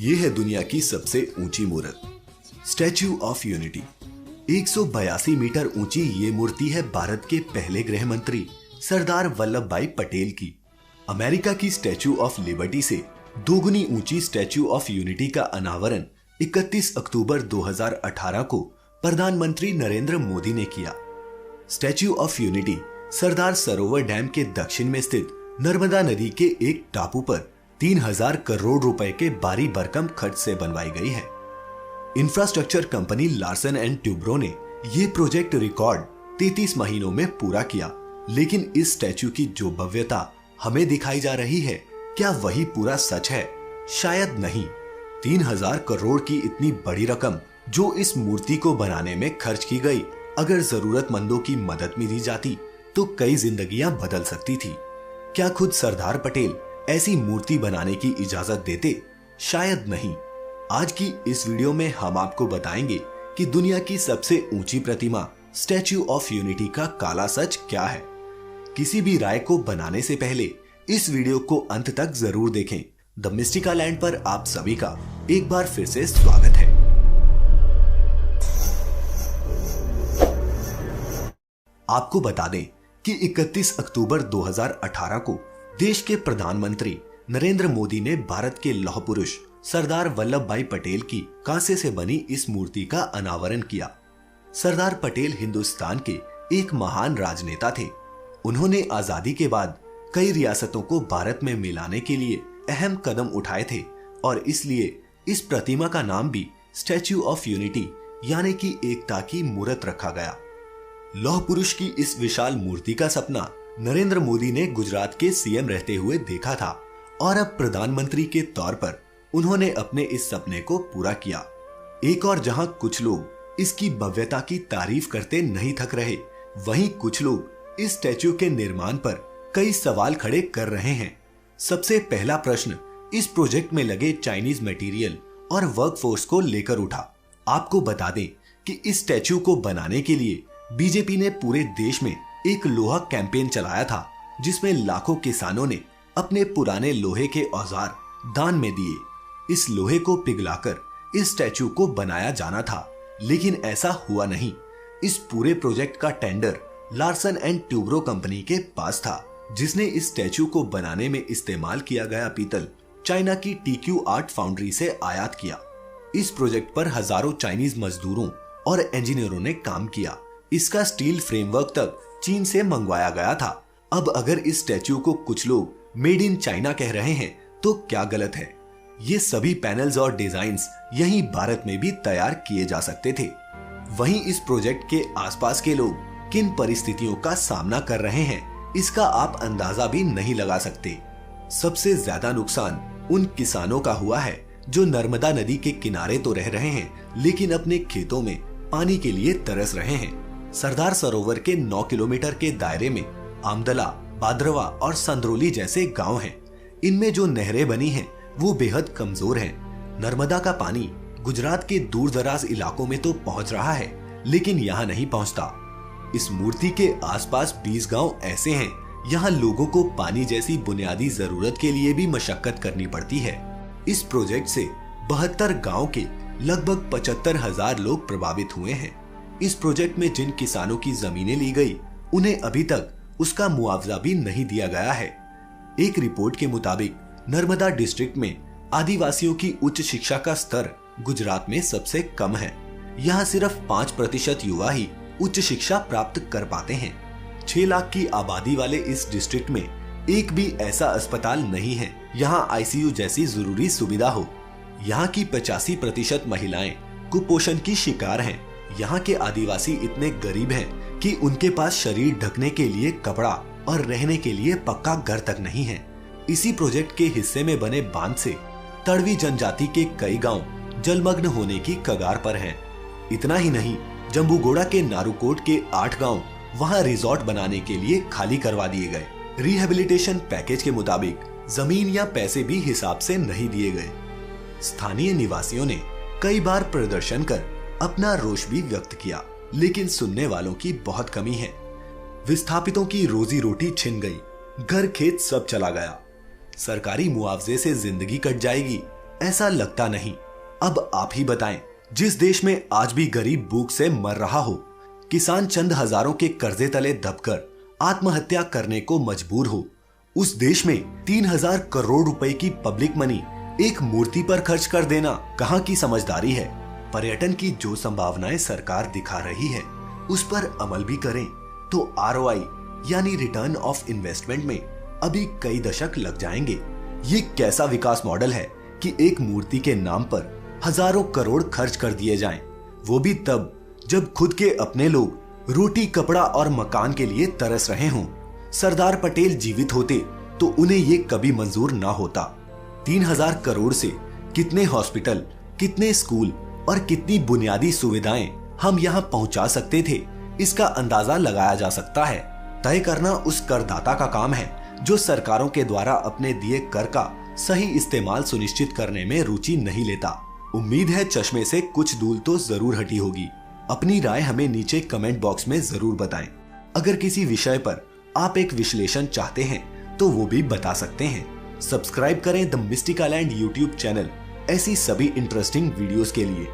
ये है दुनिया की सबसे ऊंची मूर्त, स्टैच्यू ऑफ यूनिटी। 182 मीटर ऊंची ये मूर्ति है भारत के पहले गृह मंत्री सरदार वल्लभ भाई पटेल की। अमेरिका की स्टैच्यू ऑफ लिबर्टी से दोगुनी ऊंची स्टैच्यू ऑफ यूनिटी का अनावरण 31 अक्टूबर 2018 को प्रधानमंत्री नरेंद्र मोदी ने किया। Statue of unity Sardar Sarovar dam के दक्षिण में स्थित नर्मदा नदी के एक टापू पर 3000 करोड़ रुपए के भारी भरकम खर्च से बनवाई गई है। Infrastructure company Larsen and Toubro ने यह प्रोजेक्ट रिकॉर्ड 33 महीनों में पूरा किया। लेकिन इस स्टैच्यू की जो भव्यता हमें दिखाई जा रही है, क्या वही पूरा सच है? शायद नहीं। 3000 करोड़ की इतनी बड़ी रकम जो इस मूर्ति को बनाने में खर्च की गई, अगर जरूरतमंदों की मदद में दी जाती तो कई जिंदगियां बदल सकती थी। क्या खुद सरदार पटेल ऐसी मूर्ति बनाने की इजाजत देते? शायद नहीं। आज की इस वीडियो में हम आपको बताएंगे कि दुनिया की सबसे ऊंची प्रतिमा स्टैच्यू ऑफ यूनिटी का काला सच क्या है। किसी भी राय को बनाने से पहले इस वीडियो को अंत तक जरूर देखें। द मिस्टिका लैंड पर आप सभी का एक बार फिर से स्वागत है। आपको बता दें कि 31 अक्टूबर 2018 को देश के प्रधानमंत्री नरेंद्र मोदी ने भारत के लौह पुरुष सरदार वल्लभ भाई पटेल की कांसे से बनी इस मूर्ति का अनावरण किया। सरदार पटेल हिंदुस्तान के एक महान राजनेता थे। उन्होंने आजादी के बाद कई रियासतों को भारत में मिलाने के लिए अहम कदम उठाए थे और इसलिए इस प्रतिमा का नाम भी स्टैच्यू ऑफ यूनिटी यानी कि एकता की मूर्त रखा गया। लौह पुरुष की इस विशाल मूर्ति का सपना नरेंद्र मोदी ने गुजरात के सीएम रहते हुए देखा था और अब प्रधानमंत्री के तौर पर उन्होंने अपने इस सपने को पूरा किया। एक और जहां कुछ लोग इसकी भव्यता की तारीफ करते नहीं थक रहे, वहीं कुछ लोग इस स्टैच्यू के निर्माण पर कई सवाल खड़े कर रहे हैं। सबसे पहला प्रश्न इस प्रोजेक्ट में लगे चाइनीज मटेरियल और वर्कफोर्स को लेकर उठा। आपको बता दें कि इस स्टैच्यू को बनाने के लिए बीजेपी ने पूरे देश में एक लोहा कैंपेन चलाया था, जिसमें लाखों किसानों ने अपने पुराने लोहे के औजार दान में दिए। इस लोहे को पिघलाकर इस स्टैच्यू को बनाया जाना था, लेकिन ऐसा हुआ नहीं। इस पूरे प्रोजेक्ट का tender Larsen and Toubro company के पास था, जिसने इस स्टैच्यू को बनाने में इस्तेमाल किया गया पीतल चाइना की टीक्यू आर्ट फाउंड्री से आयात किया। इस प्रोजेक्ट पर हजारों चाइनीज मजदूरों और इंजीनियरों ने काम किया। इसका स्टील फ्रेमवर्क तक चीन से मंगवाया गया था। अब अगर इस स्टैच्यू को कुछ लोग मेड इन चाइना कह रहे हैं तो क्या गलत है? ये सभी पैनल्स और डिजाइन्स यहीं भारत में भी तैयार किए जा सकते थे। वहीं इस प्रोजेक्ट के आसपास के लोग किन परिस्थितियों का सामना कर रहे हैं, इसका आप अंदाजा भी नहीं लगा सकते। सबसे ज्यादा नुकसान उन किसानों का हुआ है जो नर्मदा नदी के किनारे तो रह रहे हैं, लेकिन अपने खेतों में पानी के लिए तरस रहे हैं। सरदार सरोवर के 9 किलोमीटर के दायरे में आमदला, बाद्रवा और संद्रोली जैसे गांव हैं। इनमें जो नहरें बनी हैं वो बेहद कमजोर हैं। नर्मदा का पानी गुजरात के दूर दराज इलाकों में तो पहुंच रहा है, लेकिन यहाँ नहीं पहुंचता। इस मूर्ति के आसपास 20 गांव ऐसे हैं, यहाँ लोगों को पानी जैसी बुनियादी जरूरत के लिए भी मशक्कत करनी पड़ती है। इस प्रोजेक्ट से 72 गाँव के लगभग 75,000 लोग प्रभावित हुए हैं। इस प्रोजेक्ट में जिन किसानों की जमीनें ली गई, उन्हें अभी तक उसका मुआवजा भी नहीं दिया गया है। एक रिपोर्ट के मुताबिक नर्मदा डिस्ट्रिक्ट में आदिवासियों की उच्च शिक्षा का स्तर गुजरात में सबसे कम है। यहाँ सिर्फ 5% युवा ही उच्च शिक्षा प्राप्त कर पाते हैं। 6 लाख की आबादी वाले इस डिस्ट्रिक्ट में एक भी ऐसा अस्पताल नहीं है यहाँ आईसीयू जैसी जरूरी सुविधा हो। यहाँ की 85% महिलाएं कुपोषण की शिकार हैं। यहाँ के आदिवासी इतने गरीब हैं कि उनके पास शरीर ढकने के लिए कपड़ा और रहने के लिए पक्का घर तक नहीं है। इसी प्रोजेक्ट के हिस्से में बने बांध से तड़वी जनजाति के कई गांव जलमग्न होने की कगार पर हैं। इतना ही नहीं, जम्बूगोड़ा के नारूकोट के 8 गांव वहां रिजॉर्ट बनाने के लिए खाली करवा दिए गए। रिहेबिलिटेशन पैकेज के मुताबिक जमीन या पैसे भी हिसाब से नहीं दिए गए। स्थानीय निवासियों ने कई बार प्रदर्शन कर अपना रोष भी व्यक्त किया, लेकिन सुनने वालों की बहुत कमी है। विस्थापितों की रोजी रोटी छिन गई, घर खेत सब चला गया। सरकारी मुआवजे से जिंदगी कट जाएगी, ऐसा लगता नहीं। अब आप ही बताएं, जिस देश में आज भी गरीब भूख से मर रहा हो, किसान चंद हजारों के कर्जे तले दबकर आत्महत्या करने को मजबूर हो, उस देश में 3000 करोड़ रुपए की पब्लिक मनी एक मूर्ति पर खर्च कर देना कहां की समझदारी है। पर्यटन की जो संभावनाएं सरकार दिखा रही है उस पर अमल भी करें तो ROI यानी रिटर्न ऑफ इन्वेस्टमेंट में अभी कई दशक लग जाएंगे। ये कैसा विकास मॉडल है कि एक मूर्ति के नाम पर हजारों करोड़ खर्च कर दिए जाएं, वो भी तब जब खुद के अपने लोग रोटी कपड़ा और मकान के लिए तरस रहे हों। सरदार पटेल जीवित होते तो उन्हें ये कभी मंजूर ना होता। 3000 करोड़ से कितने हॉस्पिटल, कितने स्कूल और कितनी बुनियादी सुविधाएं हम यहाँ पहुंचा सकते थे, इसका अंदाजा लगाया जा सकता है। तय करना उस करदाता का काम है जो सरकारों के द्वारा अपने दिए कर का सही इस्तेमाल सुनिश्चित करने में रुचि नहीं लेता। उम्मीद है चश्मे से कुछ धूल तो जरूर हटी होगी। अपनी राय हमें नीचे कमेंट बॉक्स में जरूर बताएं। अगर किसी विषय पर आप एक विश्लेषण चाहते हैं तो वो भी बता सकते हैं। सब्सक्राइब करें the mystic island YouTube channel ऐसी सभी इंटरेस्टिंग वीडियोस के लिए।